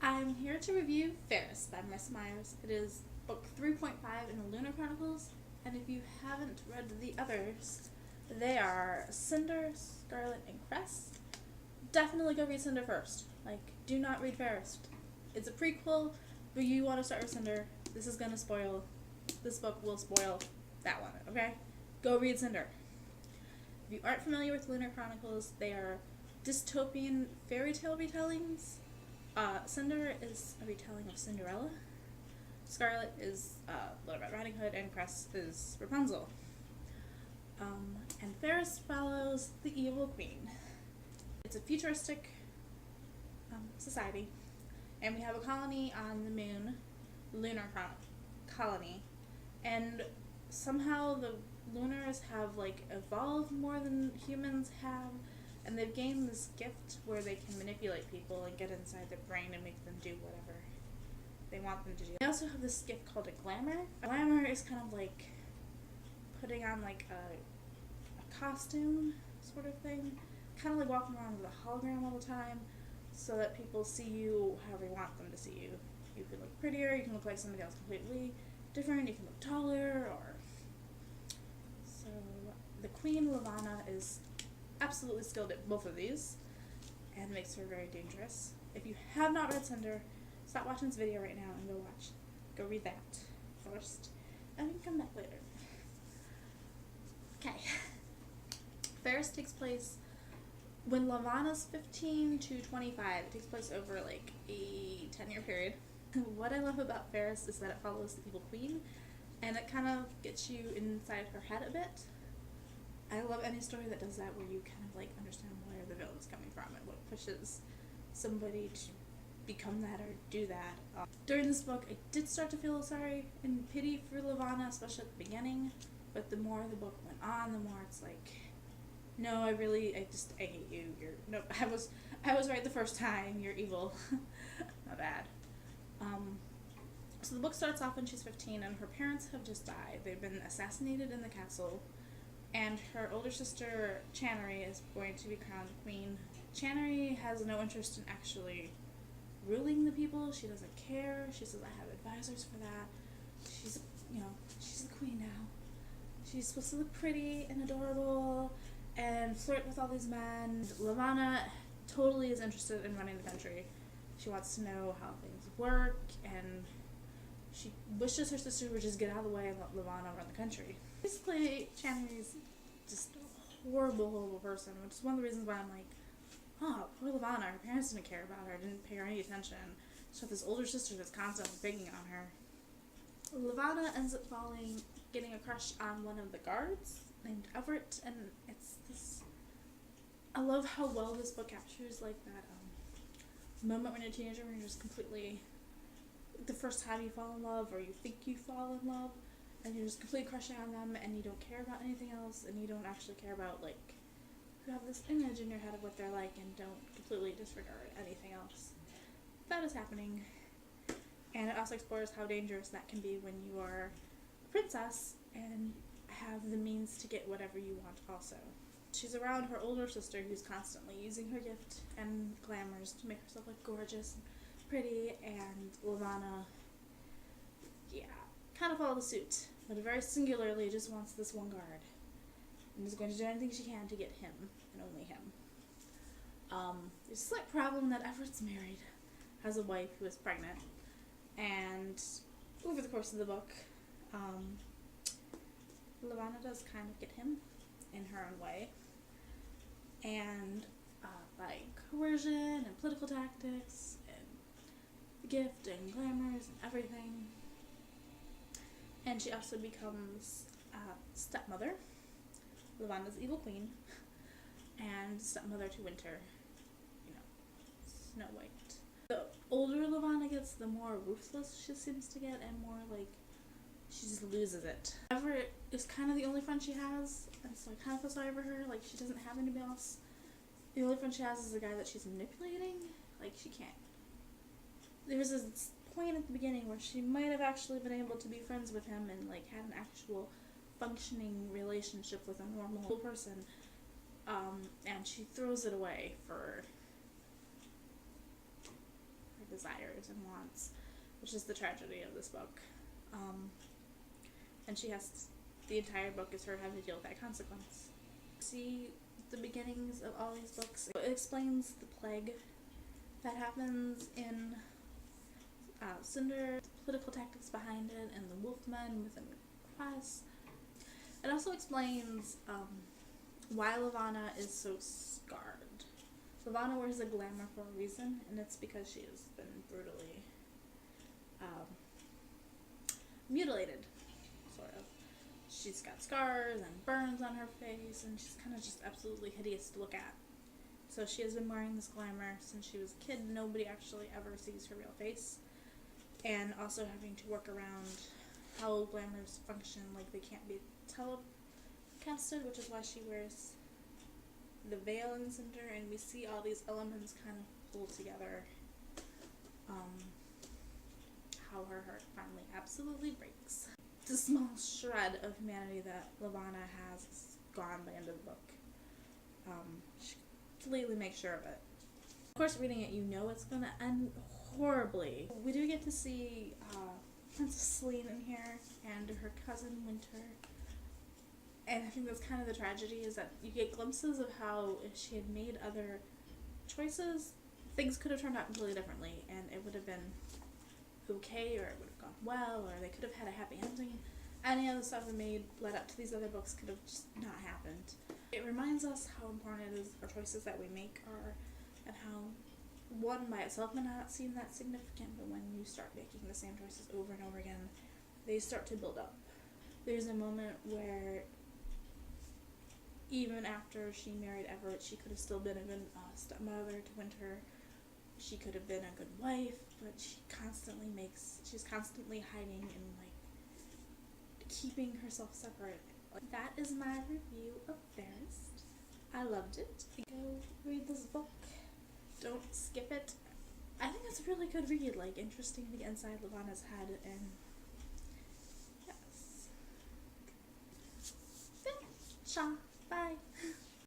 I'm here to review Fairest by Marissa Meyer. It is book 3.5 in the Lunar Chronicles, and if you haven't read the others, they are Cinder, Scarlet, and Crest. Definitely go read Cinder first. Do not read Fairest. It's a prequel, but you want to start with Cinder. This book will spoil that one, okay? Go read Cinder. If you aren't familiar with Lunar Chronicles, they are dystopian fairy tale retellings. Cinder is a retelling of Cinderella. Scarlet is Little Red Riding Hood, and Crest is Rapunzel. And Fairest follows the evil queen. It's a futuristic society, and we have a colony on the moon, Lunar colony, and somehow the Lunars have evolved more than humans have, and they've gained this gift where they can manipulate people and get inside their brain and make them do whatever they want them to do. They also have this gift called a glamour. A glamour is kind of like putting on a costume sort of thing, kind of like walking around with a hologram all the time, so that people see you however you want them to see you. You can look prettier, you can look like somebody else completely different, you can look taller, So the Queen, Lavanna, is absolutely skilled at both of these, and makes her very dangerous. If you have not read Cinder, stop watching this video right now and go read that first, and you can come back later. Okay. Fairest takes place when Lavanna's 15 to 25. It takes place over a 10-year period. What I love about Fairest is that it follows the evil queen, and it kind of gets you inside her head a bit. I love any story that does that, where you kind of understand where the villain's coming from and what pushes somebody to become that or do that. During this book, I did start to feel sorry and pity for Lavanna, especially at the beginning, but the more the book went on, the more it's no, I hate you. I was right the first time. You're evil. Not bad. So the book starts off when she's 15, and her parents have just died. They've been assassinated in the castle, and her older sister, Channery, is going to be crowned queen. Channery has no interest in actually ruling the people. She doesn't care. She says, I have advisors for that. She's the queen now. She's supposed to look pretty and adorable and flirt with all these men. Lavanna totally is interested in running the country. She wants to know how things work, and she wishes her sister would just get out of the way and let Lavanna run the country. Basically, Channery's just a horrible, horrible person, which is one of the reasons why I'm oh, poor Lavanna. Her parents didn't care about her, didn't pay her any attention. She has this older sister that's constantly begging on her. Lavanna ends up getting a crush on one of the guards named Everett, and I love how well this book captures that moment when you're a teenager when you're just completely, the first time you fall in love, or you think you fall in love, and you're just completely crushing on them, and you don't care about anything else, and you don't actually care about you have this image in your head of what they're like, and don't completely disregard anything else. That is happening, and it also explores how dangerous that can be when you are a princess and have the means to get whatever you want also. She's around her older sister, who's constantly using her gift and glamours to make herself look gorgeous and pretty, and Lavanna, kind of follows suit, but very singularly just wants this one guard, and is going to do anything she can to get him, and only him. There's a slight problem that Everett's married, has a wife who is pregnant, and over the course of the book, Lavanna does kind of get him in her own way, and by coercion and political tactics and the gift and glamours and everything. And she also becomes stepmother, Lavanna's evil queen, and stepmother to Winter, Snow White. The older Lavanna gets, the more ruthless she seems to get, and more she just loses it. Everett is kind of the only friend she has, and so I kind of feel sorry for her. She doesn't have anybody else. The only friend she has is the guy that she's manipulating. She can't. There was this point at the beginning where she might have actually been able to be friends with him and had an actual functioning relationship with a normal person, and she throws it away for desires and wants, which is the tragedy of this book. And she has, the entire book is her having to deal with that consequence. See the beginnings of all these books. It explains the plague that happens in Cinder, the political tactics behind it, and the wolfmen within Cress. It also explains why Levana is so scarred. Levana wears a glamour for a reason, and it's because she has been brutally mutilated, sort of. She's got scars and burns on her face, and she's kind of just absolutely hideous to look at. So she has been wearing this glamour since she was a kid. Nobody actually ever sees her real face. And also having to work around how glamours function, like they can't be telecasted, which is why she wears the veil in Cinder, and we see all these elements kind of pull together. How her heart finally absolutely breaks. The small shred of humanity that Levana has is gone by the end of the book. She completely makes sure of it. Of course, reading it, you know it's going to end horribly. We do get to see Princess Celine in here and her cousin Winter. And I think that's kind of the tragedy, is that you get glimpses of how if she had made other choices, things could have turned out completely differently, and it would have been okay, or it would have gone well, or they could have had a happy ending. Any of the stuff we led up to these other books could have just not happened. It reminds us how important it is our choices that we make are, and how one by itself may not seem that significant, but when you start making the same choices over and over again, they start to build up. There's a moment where even after she married Everett, she could have still been a good stepmother to Winter. She could have been a good wife, but she's constantly hiding and like keeping herself separate. That is my review of Fairest. I loved it. Go read this book. Don't skip it. I think it's a really good read, like interesting to get inside Levana's head, and yes. Ciao.